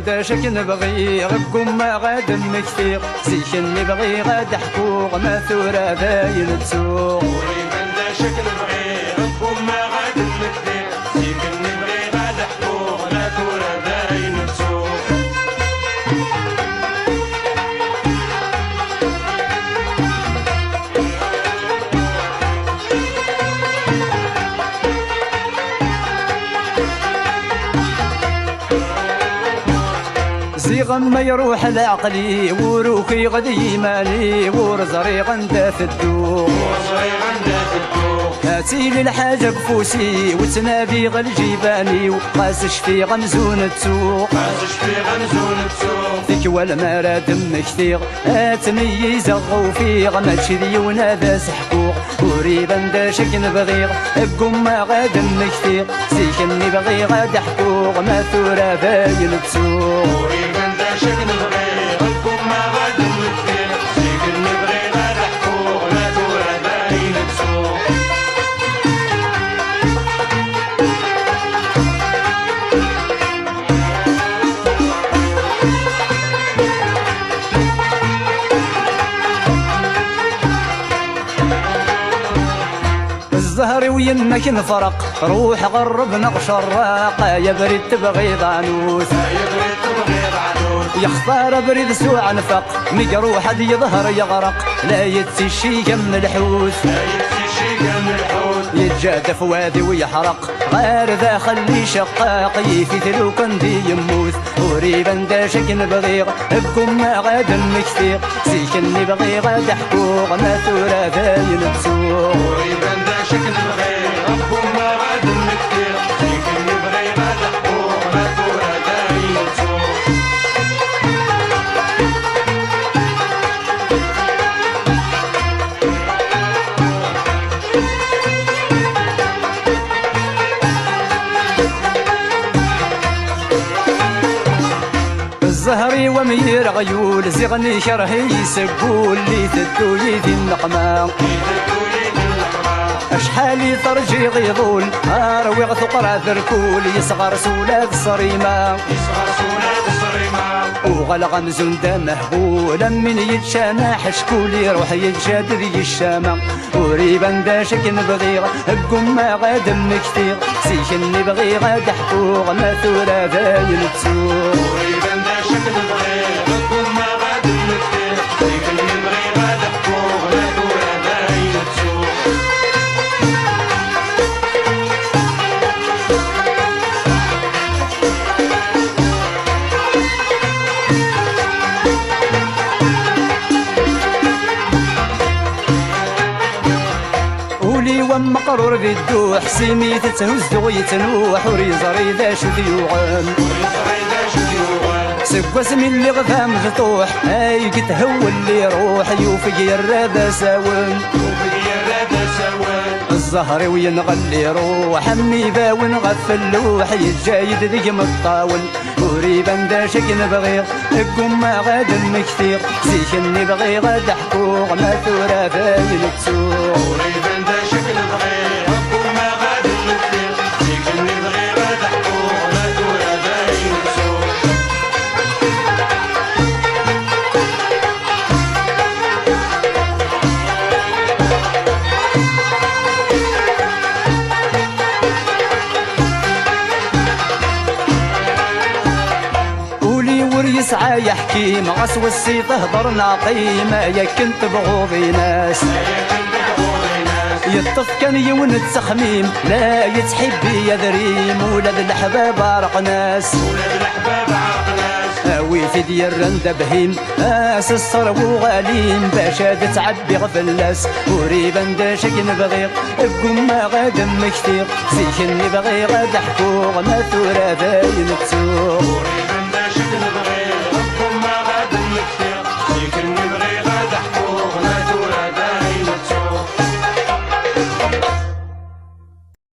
داشك نبغي غكم ما غاد مكثير زيك نبغي غاد حقوق ما ثورة باين تسوق وريبان داشك نبغي غكم ما غاد مكثير زيك نبغي غاد حقوق ما ثورة باين تسوق زيغ ما يروح لعقلي وروكي غد يمالي ورزريغ نداف الدوق هاتي لي الحاجة بفوسي وتنابي غالجيباني وقاسش في غمزون تسوق فيك والمارا دم كثير اتميز غوفي غماتشي ديونا باس حقوق وريبا داشك نبغيغ قم ما غاد كثير زيك نبغي غاد حقوق ما ثورة باين تسوق وريبان داشك نبغي غكم ما غاد مكثير زيك نبغي غاد حقوق ما ثورة باين تسوق الزهر وينك نفرق روح غرب نقش الراقة يا بريد تبغي ضانوس يختار بريد سوع نفق مجروح حد يظهر يغرق لا يتسي يم الحوث يتجادف وادي ويحرق غير ذا خلي شقاق يفتلو كندي يموت وريبا داشك نبغيغ بكم ما غاد مكثير زيك نبغي غاد حقوق ما ثورة باين تسوق وريبا داشك نبغي غكم ما غاد مكثير زيك نبغي غاد حقوق ما ثورة باين تسوق الزهري ومير غيول زغني شرهي يسقول لي ثدو يدي النقمة اشحالي ترجي غيظول اروي غثقر ذركول يصغر سولاد الصريمة وغلغ مزون دا مهبول من يتشانى حشكول يروح يتجادر الشامة وريبا داشك نبغي قم ما غاد مكثير زيك نبغي غاد حقوق ما ثورة باين تسوق وريبا داشك نبغي غكم ما غاد مكثير زيك نبغي غاد حقوق ما ثورة باين تسوق ولي ومقرور بالدوح سيمي تتهز ويتنوح وريزري ذا شذيوغن سقوس من اللي غثا مفتوح اي قد هو اللي يروح يوفي الرادة ساون الزهر وينغلي يروح امي باون غف اللوح يتجايد ذي مطاول وريبا داشك نبغي قم ما غاد مكثير زيك نبغي غاد حقوق ما ثورة باين تسوق وريبا داشك نبغي غكم ما غاد مكثير زيك نبغي غاد حقوق ما ثورة باين تسوق يسعى يحكي مع سوسي تهضر ناقي ما يكنت بغوضي ناس يطف كان يونت سخميم لا يتحبي يا ذريم ولاد الحباب عرق ناس هاوي في ديال رند بهيم الصر وغاليم باش تعبي غفلاس وريبا داشك نبغي قم ما غاد مكثير زيك نبغي غاد حقوق ما ثورة باين تسوق وريبا داشك نبغي